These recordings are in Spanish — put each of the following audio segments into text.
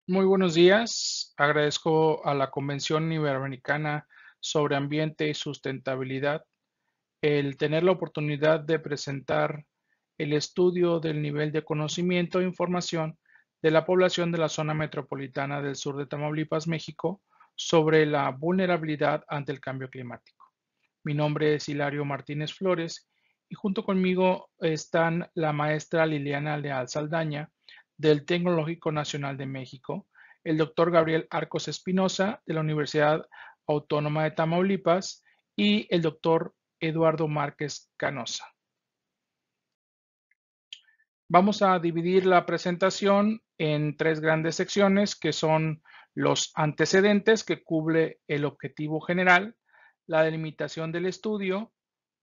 Muy buenos días. Agradezco a la Convención Iberoamericana sobre Ambiente y Sustentabilidad el tener la oportunidad de presentar el estudio del nivel de conocimiento e información de la población de la zona metropolitana del sur de Tamaulipas, México, sobre la vulnerabilidad ante el cambio climático. Mi nombre es Hilario Martínez Flores y junto conmigo están la maestra Liliana Leal Saldaña del Tecnológico Nacional de México, el doctor Gabriel Arcos Espinosa de la Universidad Autónoma de Tamaulipas y el doctor Eduardo Márquez Canosa. Vamos a dividir la presentación en tres grandes secciones que son los antecedentes que cubre el objetivo general, la delimitación del estudio,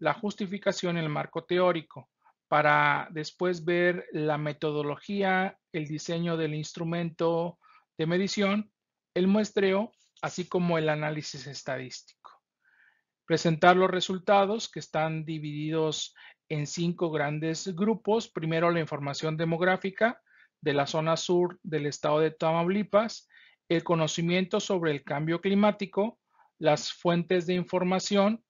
la justificación y el marco teórico, para después ver la metodología, el diseño del instrumento de medición, el muestreo, así como el análisis estadístico. Presentar los resultados que están divididos en 5 grandes grupos. Primero, la información demográfica de la zona sur del estado de Tamaulipas, el conocimiento sobre el cambio climático, las fuentes de información,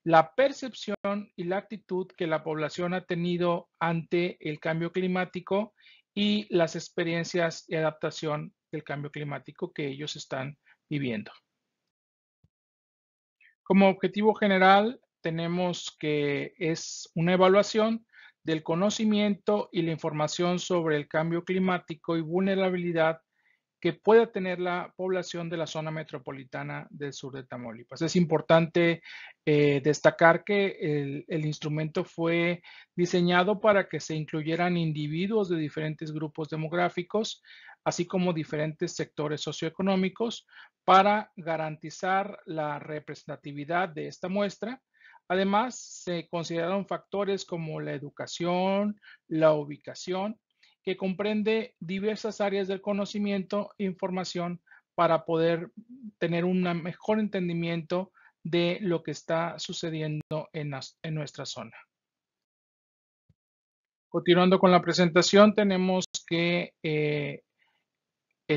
la percepción y la actitud que la población ha tenido ante el cambio climático y las experiencias y adaptación del cambio climático que ellos están viviendo. Como objetivo general, tenemos que es una evaluación del conocimiento y la información sobre el cambio climático y vulnerabilidad que pueda tener la población de la zona metropolitana del sur de Tamaulipas. Es importante destacar que el instrumento fue diseñado para que se incluyeran individuos de diferentes grupos demográficos, así como diferentes sectores socioeconómicos, para garantizar la representatividad de esta muestra. Además, se consideraron factores como la educación, la ubicación, que comprende diversas áreas del conocimiento e información para poder tener un mejor entendimiento de lo que está sucediendo en nuestra zona. Continuando con la presentación, tenemos que el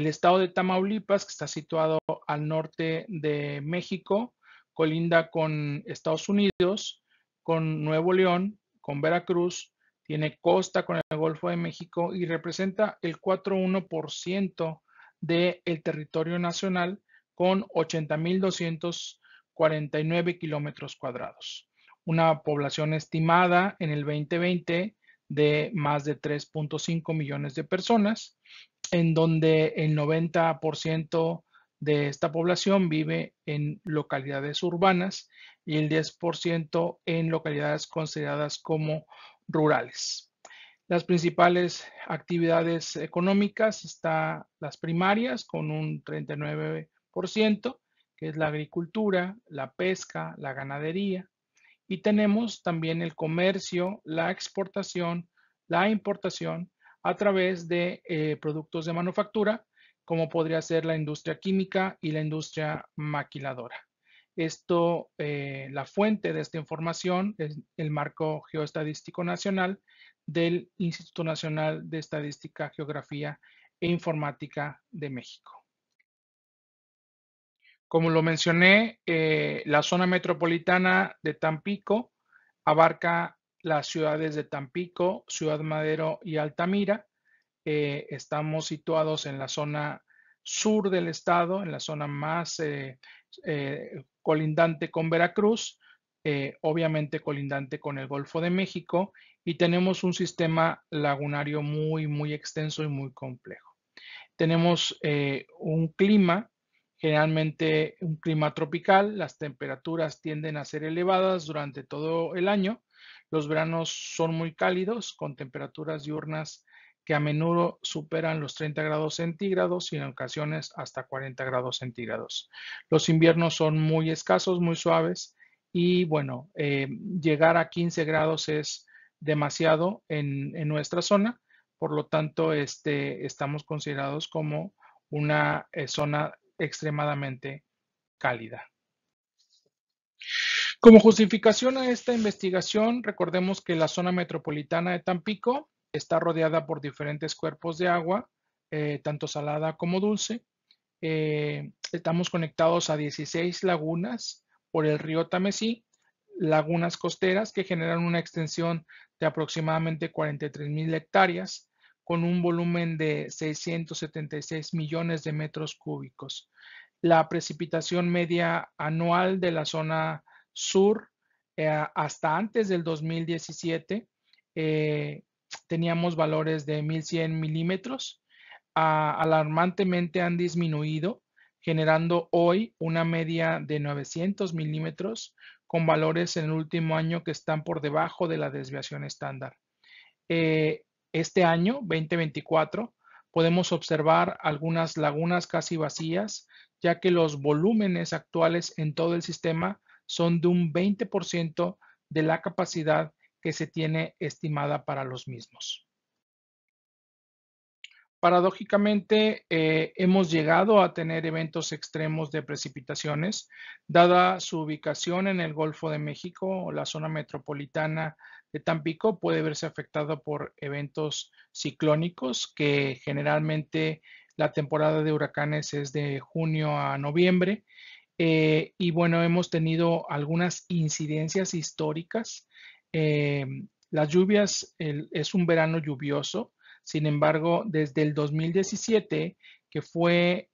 estado de Tamaulipas, que está situado al norte de México, colinda con Estados Unidos, con Nuevo León, con Veracruz, tiene costa con el Golfo de México y representa el 4,1% del territorio nacional con 80,249 kilómetros cuadrados. Una población estimada en el 2020 de más de 3,5 millones de personas, en donde el 90% de esta población vive en localidades urbanas y el 10% en localidades consideradas como rurales. Las principales actividades económicas están las primarias con un 39%, que es la agricultura, la pesca, la ganadería, y tenemos también el comercio, la exportación, la importación a través de productos de manufactura, como podría ser la industria química y la industria maquiladora. La fuente de esta información es el Marco Geoestadístico Nacional del Instituto Nacional de Estadística, Geografía e Informática de México. Como lo mencioné, la zona metropolitana de Tampico abarca las ciudades de Tampico, Ciudad Madero y Altamira. Estamos situados en la zona sur del estado, en la zona más colindante con Veracruz, obviamente colindante con el Golfo de México, y tenemos un sistema lagunario muy, muy extenso y muy complejo. Tenemos un clima, generalmente un clima tropical, las temperaturas tienden a ser elevadas durante todo el año, los veranos son muy cálidos, con temperaturas diurnas que a menudo superan los 30 grados centígrados y en ocasiones hasta 40 grados centígrados. Los inviernos son muy escasos, muy suaves y bueno, llegar a 15 grados es demasiado en nuestra zona, por lo tanto, estamos considerados como una zona extremadamente cálida. Como justificación a esta investigación, recordemos que la zona metropolitana de Tampico está rodeada por diferentes cuerpos de agua, tanto salada como dulce. Estamos conectados a 16 lagunas por el río Tamesí, lagunas costeras que generan una extensión de aproximadamente 43,000 hectáreas, con un volumen de 676 millones de metros cúbicos. La precipitación media anual de la zona sur hasta antes del 2017 teníamos valores de 1,100 milímetros. Alarmantemente han disminuido, generando hoy una media de 900 milímetros con valores en el último año que están por debajo de la desviación estándar. Este año, 2024, podemos observar algunas lagunas casi vacías, ya que los volúmenes actuales en todo el sistema son de un 20% de la capacidad que se tiene estimada para los mismos. Paradójicamente, hemos llegado a tener eventos extremos de precipitaciones, dada su ubicación en el Golfo de México o la zona metropolitana de Tampico puede verse afectado por eventos ciclónicos, que generalmente la temporada de huracanes es de junio a noviembre. Y bueno, hemos tenido algunas incidencias históricas. Eh, las lluvias, es un verano lluvioso. Sin embargo, desde el 2017, que fue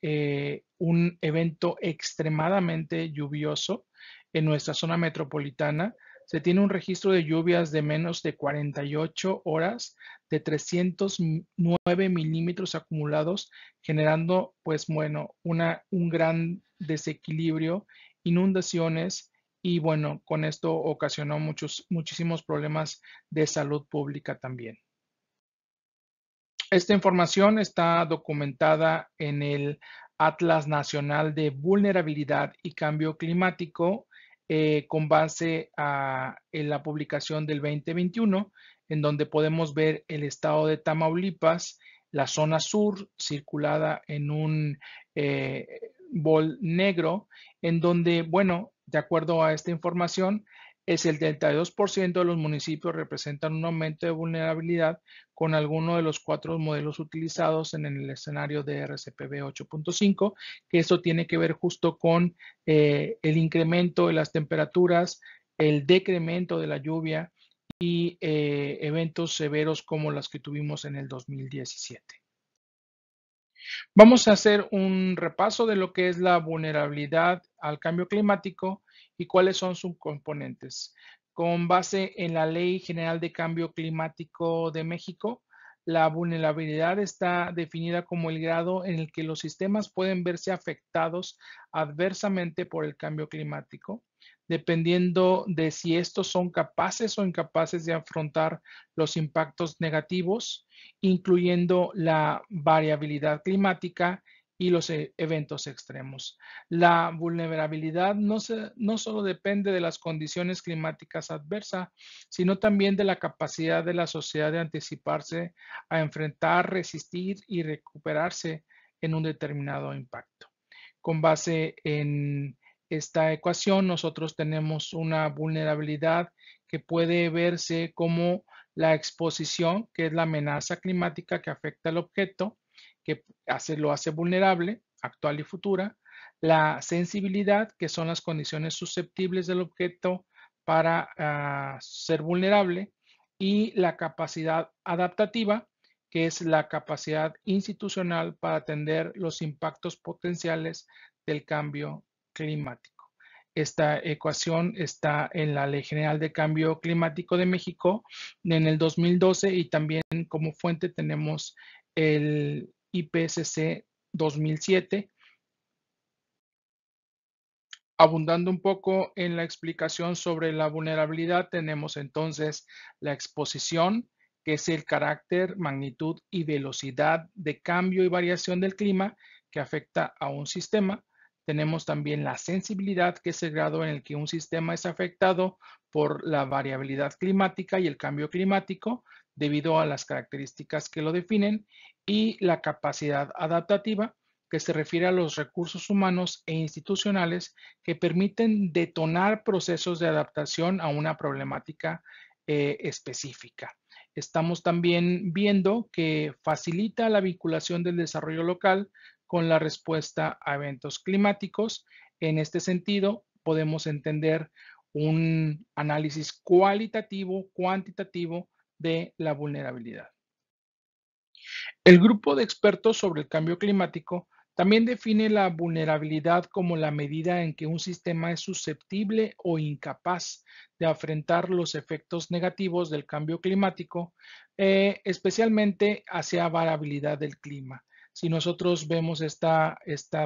un evento extremadamente lluvioso en nuestra zona metropolitana, se tiene un registro de lluvias de menos de 48 horas, de 309 milímetros acumulados, generando, pues bueno, un gran desequilibrio, inundaciones y bueno, con esto ocasionó muchísimos problemas de salud pública también. Esta información está documentada en el Atlas Nacional de Vulnerabilidad y Cambio Climático, con base en la publicación del 2021, en donde podemos ver el estado de Tamaulipas, la zona sur circulada en un eh, bol negro, en donde, bueno, de acuerdo a esta información, es el 32% de los municipios representan un aumento de vulnerabilidad con alguno de los 4 modelos utilizados en el escenario de RCPB 8.5, que eso tiene que ver justo con el incremento de las temperaturas, el decremento de la lluvia y eventos severos como los que tuvimos en el 2017. Vamos a hacer un repaso de lo que es la vulnerabilidad al cambio climático y cuáles son sus componentes. Con base en la Ley General de Cambio Climático de México, la vulnerabilidad está definida como el grado en el que los sistemas pueden verse afectados adversamente por el cambio climático, dependiendo de si estos son capaces o incapaces de afrontar los impactos negativos, incluyendo la variabilidad climática y los eventos extremos. La vulnerabilidad no solo depende de las condiciones climáticas adversas, sino también de la capacidad de la sociedad de anticiparse a enfrentar, resistir y recuperarse en un determinado impacto. Con base en esta ecuación, nosotros tenemos una vulnerabilidad que puede verse como la exposición, que es la amenaza climática que afecta al objeto, que lo hace vulnerable, actual y futura. La sensibilidad, que son las condiciones susceptibles del objeto para ser vulnerable. Y la capacidad adaptativa, que es la capacidad institucional para atender los impactos potenciales del cambio climático. Esta ecuación está en la Ley General de Cambio Climático de México en el 2012 y también como fuente tenemos el IPCC 2007. Abundando un poco en la explicación sobre la vulnerabilidad, tenemos entonces la exposición, que es el carácter, magnitud y velocidad de cambio y variación del clima que afecta a un sistema. Tenemos también la sensibilidad, que es el grado en el que un sistema es afectado por la variabilidad climática y el cambio climático debido a las características que lo definen, y la capacidad adaptativa, que se refiere a los recursos humanos e institucionales que permiten detonar procesos de adaptación a una problemática específica. estamos también viendo que facilita la vinculación del desarrollo local con la respuesta a eventos climáticos. En este sentido, podemos entender un análisis cualitativo, cuantitativo de la vulnerabilidad. El grupo de expertos sobre el cambio climático también define la vulnerabilidad como la medida en que un sistema es susceptible o incapaz de afrontar los efectos negativos del cambio climático, especialmente hacia variabilidad del clima. Si nosotros vemos esta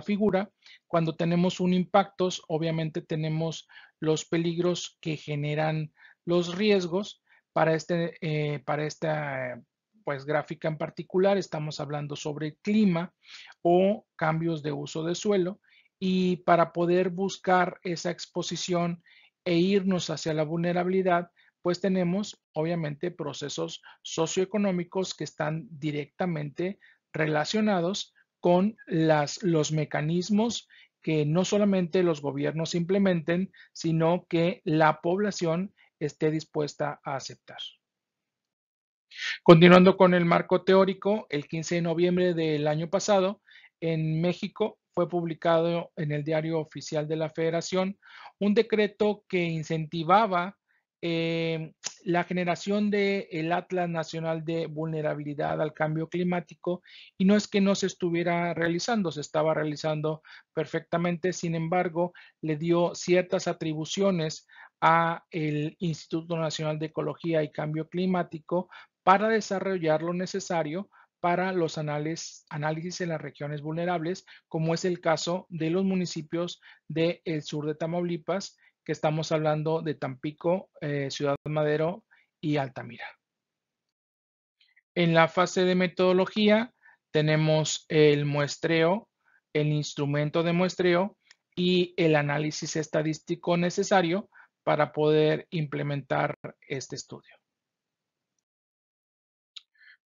figura, cuando tenemos un impacto, obviamente tenemos los peligros que generan los riesgos para esta pues gráfica en particular. Estamos hablando sobre clima o cambios de uso de suelo, y para poder buscar esa exposición e irnos hacia la vulnerabilidad, pues tenemos obviamente procesos socioeconómicos que están directamente relacionados con los mecanismos que no solamente los gobiernos implementen, sino que la población esté dispuesta a aceptar. Continuando con el marco teórico, el 15 de noviembre del año pasado, en México fue publicado en el Diario Oficial de la Federación un decreto que incentivaba eh, la generación del Atlas Nacional de Vulnerabilidad al Cambio Climático, y no es que no se estuviera realizando, se estaba realizando perfectamente. Sin embargo, le dio ciertas atribuciones a el Instituto Nacional de Ecología y Cambio Climático para desarrollar lo necesario para los análisis en las regiones vulnerables, como es el caso de los municipios del sur de Tamaulipas, que estamos hablando de Tampico, Ciudad Madero y Altamira. En la fase de metodología tenemos el muestreo, el instrumento de muestreo y el análisis estadístico necesario para poder implementar este estudio.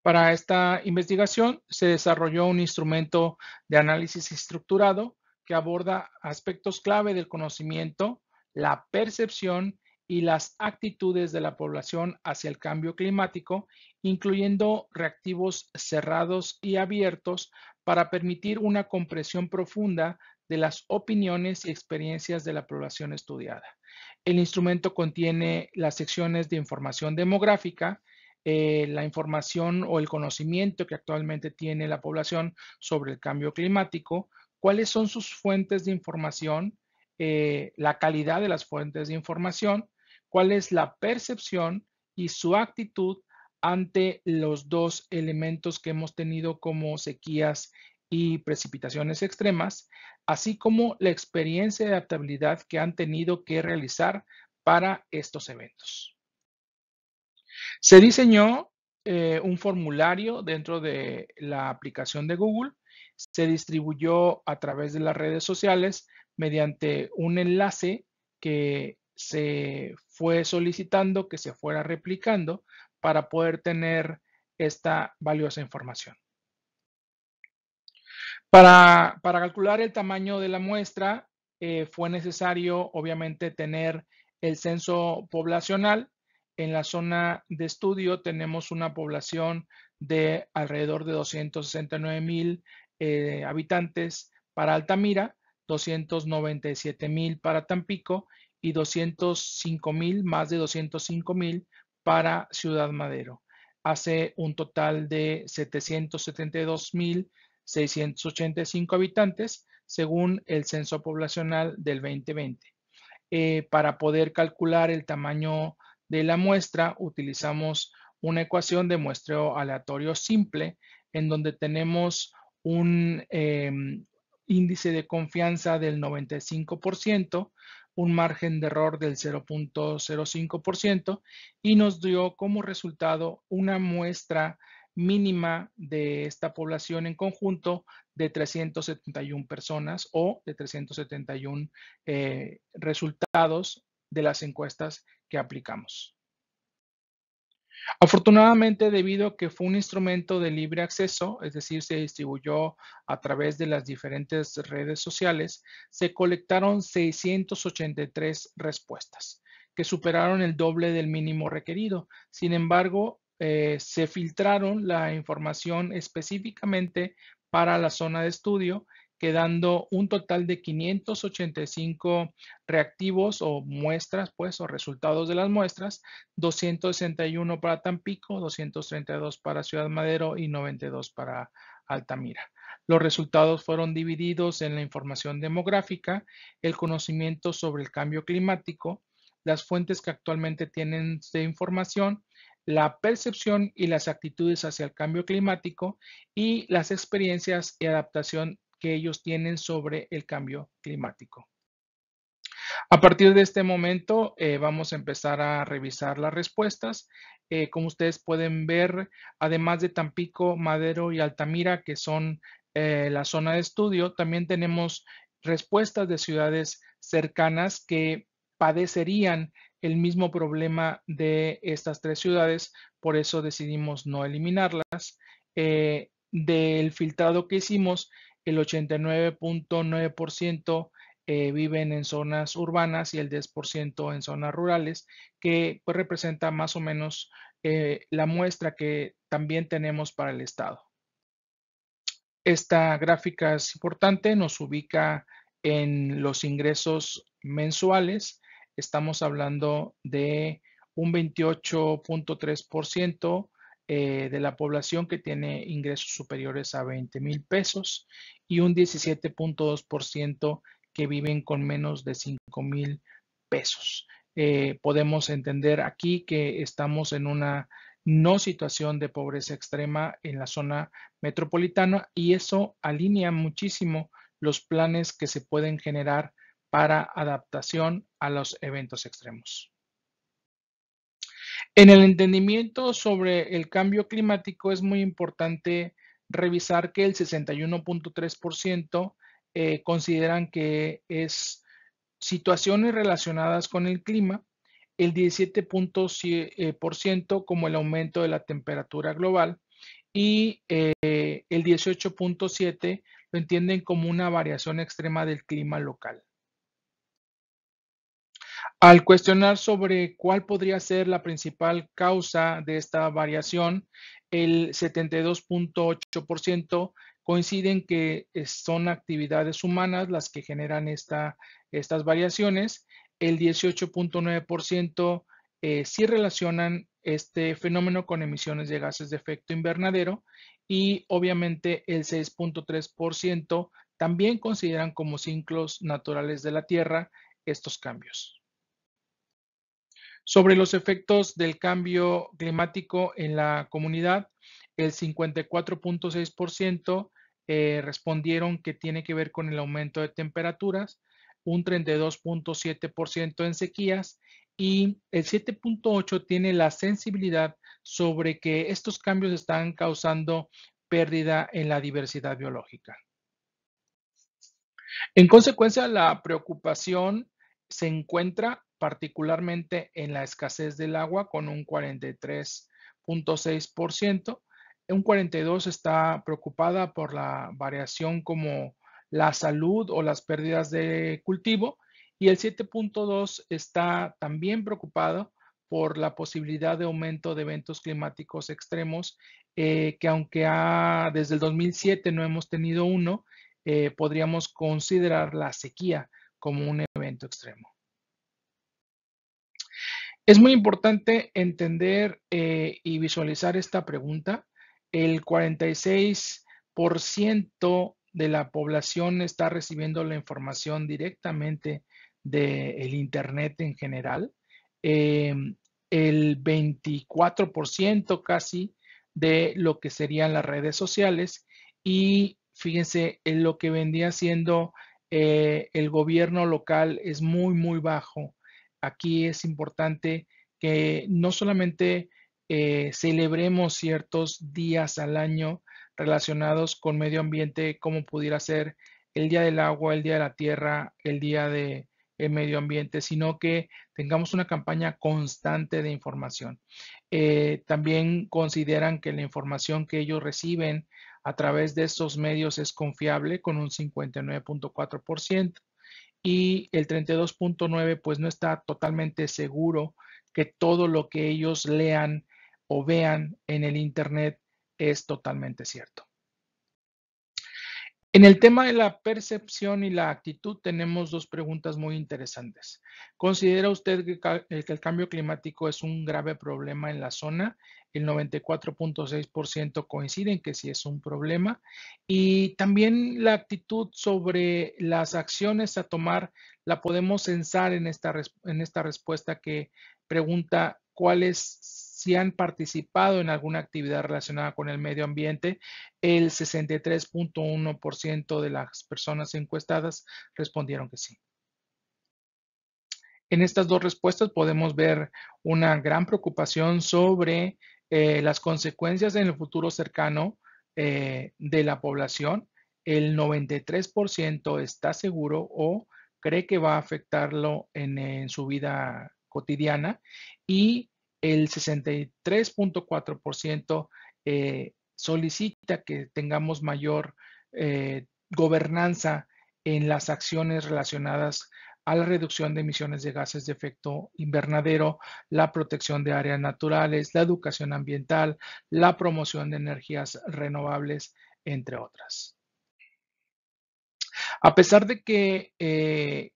Para esta investigación se desarrolló un instrumento de análisis estructurado que aborda aspectos clave del conocimiento, la percepción y las actitudes de la población hacia el cambio climático, incluyendo reactivos cerrados y abiertos para permitir una comprensión profunda de las opiniones y experiencias de la población estudiada. El instrumento contiene las secciones de información demográfica, la información o el conocimiento que actualmente tiene la población sobre el cambio climático, cuáles son sus fuentes de información, la calidad de las fuentes de información, cuál es la percepción y su actitud ante los dos elementos que hemos tenido como sequías y precipitaciones extremas, así como la experiencia de adaptabilidad que han tenido que realizar para estos eventos. Se diseñó un formulario dentro de la aplicación de Google, se distribuyó a través de las redes sociales mediante un enlace que se fue solicitando que se fuera replicando para poder tener esta valiosa información. Para calcular el tamaño de la muestra, fue necesario obviamente tener el censo poblacional. En la zona de estudio tenemos una población de alrededor de 269,000 habitantes para Altamira, 297,000 para Tampico y 205,000, más de 205,000 para Ciudad Madero. Hace un total de 772,685 habitantes según el censo poblacional del 2020. Para poder calcular el tamaño de la muestra, utilizamos una ecuación de muestreo aleatorio simple, en donde tenemos un índice de confianza del 95%, un margen de error del 0.05%, y nos dio como resultado una muestra mínima de esta población en conjunto de 371 personas, o de 371 resultados de las encuestas que aplicamos. Afortunadamente, debido a que fue un instrumento de libre acceso, es decir, se distribuyó a través de las diferentes redes sociales, se colectaron 683 respuestas, que superaron el doble del mínimo requerido. Sin embargo, se filtraron la información específicamente para la zona de estudio, quedando un total de 585 reactivos o muestras, pues, o resultados de las muestras, 261 para Tampico, 232 para Ciudad Madero y 92 para Altamira. Los resultados fueron divididos en la información demográfica, el conocimiento sobre el cambio climático, las fuentes que actualmente tienen de información, la percepción y las actitudes hacia el cambio climático y las experiencias y adaptación que ellos tienen sobre el cambio climático. A partir de este momento, vamos a empezar a revisar las respuestas. Como ustedes pueden ver, además de Tampico, Madero y Altamira, que son la zona de estudio, también tenemos respuestas de ciudades cercanas que padecerían el mismo problema de estas tres ciudades, por eso decidimos no eliminarlas. Del filtrado que hicimos, el 89.9% viven en zonas urbanas y el 10% en zonas rurales, que pues, representa más o menos la muestra que también tenemos para el estado. Esta gráfica es importante, nos ubica en los ingresos mensuales. Estamos hablando de un 28.3% de la población que tiene ingresos superiores a 20,000 pesos y un 17.2% que viven con menos de 5,000 pesos. Podemos entender aquí que estamos en una no situación de pobreza extrema en la zona metropolitana y eso alinea muchísimo los planes que se pueden generar para adaptación a los eventos extremos. En el entendimiento sobre el cambio climático es muy importante revisar que el 61.3% consideran que es situaciones relacionadas con el clima, el 17% como el aumento de la temperatura global y el 18.7% lo entienden como una variación extrema del clima local. Al cuestionar sobre cuál podría ser la principal causa de esta variación, el 72.8% coinciden que son actividades humanas las que generan estas variaciones. El 18.9% sí relacionan este fenómeno con emisiones de gases de efecto invernadero y obviamente el 6.3% también consideran como ciclos naturales de la Tierra estos cambios. Sobre los efectos del cambio climático en la comunidad, el 54.6% respondieron que tiene que ver con el aumento de temperaturas, un 32.7% en sequías y el 7.8% tiene la sensibilidad sobre que estos cambios están causando pérdida en la diversidad biológica. En consecuencia, la preocupación se encuentra particularmente en la escasez del agua con un 43.6%. Un 42% está preocupada por la variación como la salud o las pérdidas de cultivo y el 7.2% está también preocupado por la posibilidad de aumento de eventos climáticos extremos, que aunque desde el 2007 no hemos tenido uno, podríamos considerar la sequía como un evento extremo. Es muy importante entender y visualizar esta pregunta. El 46% de la población está recibiendo la información directamente del Internet en general. El 24% casi de lo que serían las redes sociales y fíjense, en lo que vendría siendo el gobierno local es muy, muy bajo. Aquí es importante que no solamente celebremos ciertos días al año relacionados con medio ambiente, como pudiera ser el Día del Agua, el Día de la Tierra, el Día del Medio Ambiente, sino que tengamos una campaña constante de información. También consideran que la información que ellos reciben a través de estos medios es confiable con un 59.4% y el 32.9% pues no está totalmente seguro que todo lo que ellos lean o vean en el Internet es totalmente cierto. En el tema de la percepción y la actitud tenemos dos preguntas muy interesantes. ¿Considera usted que el cambio climático es un grave problema en la zona? El 94.6% coincide en que sí es un problema. Y también la actitud sobre las acciones a tomar la podemos censar en esta respuesta que pregunta cuáles si han participado en alguna actividad relacionada con el medio ambiente. El 63.1% de las personas encuestadas respondieron que sí. En estas dos respuestas podemos ver una gran preocupación sobre las consecuencias en el futuro cercano de la población. El 93% está seguro o cree que va a afectarlo en su vida cotidiana y el 63.4% solicita que tengamos mayor gobernanza en las acciones relacionadas a la reducción de emisiones de gases de efecto invernadero, la protección de áreas naturales, la educación ambiental, la promoción de energías renovables, entre otras. A pesar de que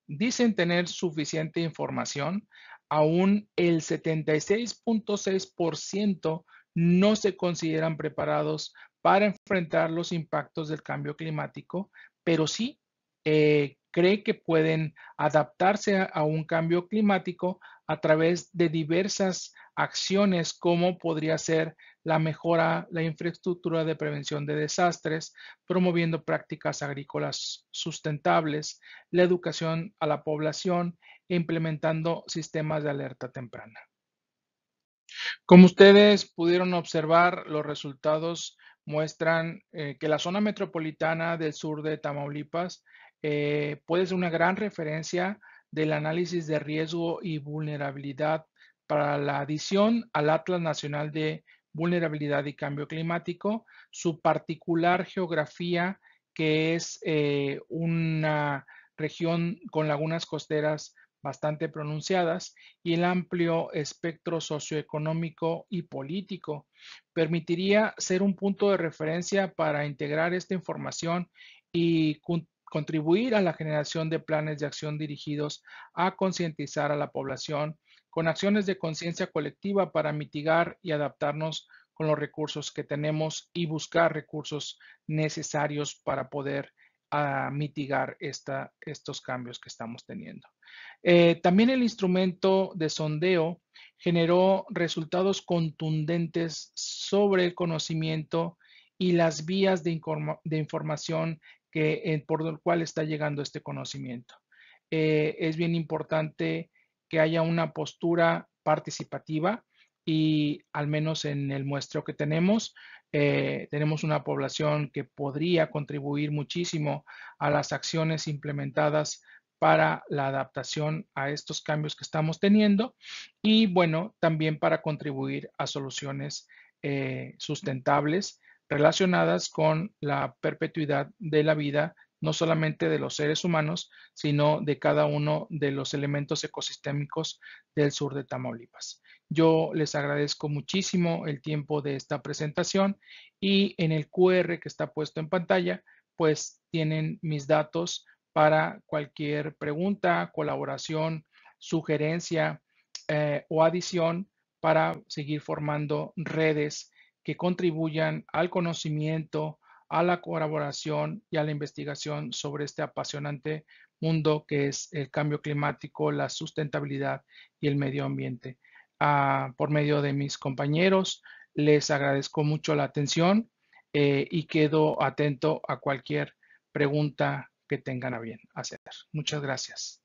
dicen tener suficiente información, aún el 76.6% no se consideran preparados para enfrentar los impactos del cambio climático, pero sí cree que pueden adaptarse a un cambio climático a través de diversas acciones, como podría ser la mejora, la infraestructura de prevención de desastres, promoviendo prácticas agrícolas sustentables, la educación a la población e implementando sistemas de alerta temprana. Como ustedes pudieron observar, los resultados muestran que la zona metropolitana del sur de Tamaulipas puede ser una gran referencia del análisis de riesgo y vulnerabilidad para la adición al Atlas Nacional de Vulnerabilidad y Cambio Climático, su particular geografía, que es una región con lagunas costeras bastante pronunciadas, y el amplio espectro socioeconómico y político. Permitiría ser un punto de referencia para integrar esta información y contribuir a la generación de planes de acción dirigidos a concientizar a la población con acciones de conciencia colectiva para mitigar y adaptarnos con los recursos que tenemos y buscar recursos necesarios para poder mitigar estos cambios que estamos teniendo. También el instrumento de sondeo generó resultados contundentes sobre el conocimiento y las vías de información por el cual está llegando este conocimiento. Es bien importante que haya una postura participativa y al menos en el muestreo que tenemos una población que podría contribuir muchísimo a las acciones implementadas para la adaptación a estos cambios que estamos teniendo y bueno, también para contribuir a soluciones sustentables relacionadas con la perpetuidad de la vida, no solamente de los seres humanos, sino de cada uno de los elementos ecosistémicos del sur de Tamaulipas. Yo les agradezco muchísimo el tiempo de esta presentación y en el QR que está puesto en pantalla, pues tienen mis datos para cualquier pregunta, colaboración, sugerencia o adición para seguir formando redes que contribuyan al conocimiento, a la colaboración y a la investigación sobre este apasionante mundo que es el cambio climático, la sustentabilidad y el medio ambiente. Por medio de mis compañeros, les agradezco mucho la atención y quedo atento a cualquier pregunta que tengan a bien hacer. Muchas gracias.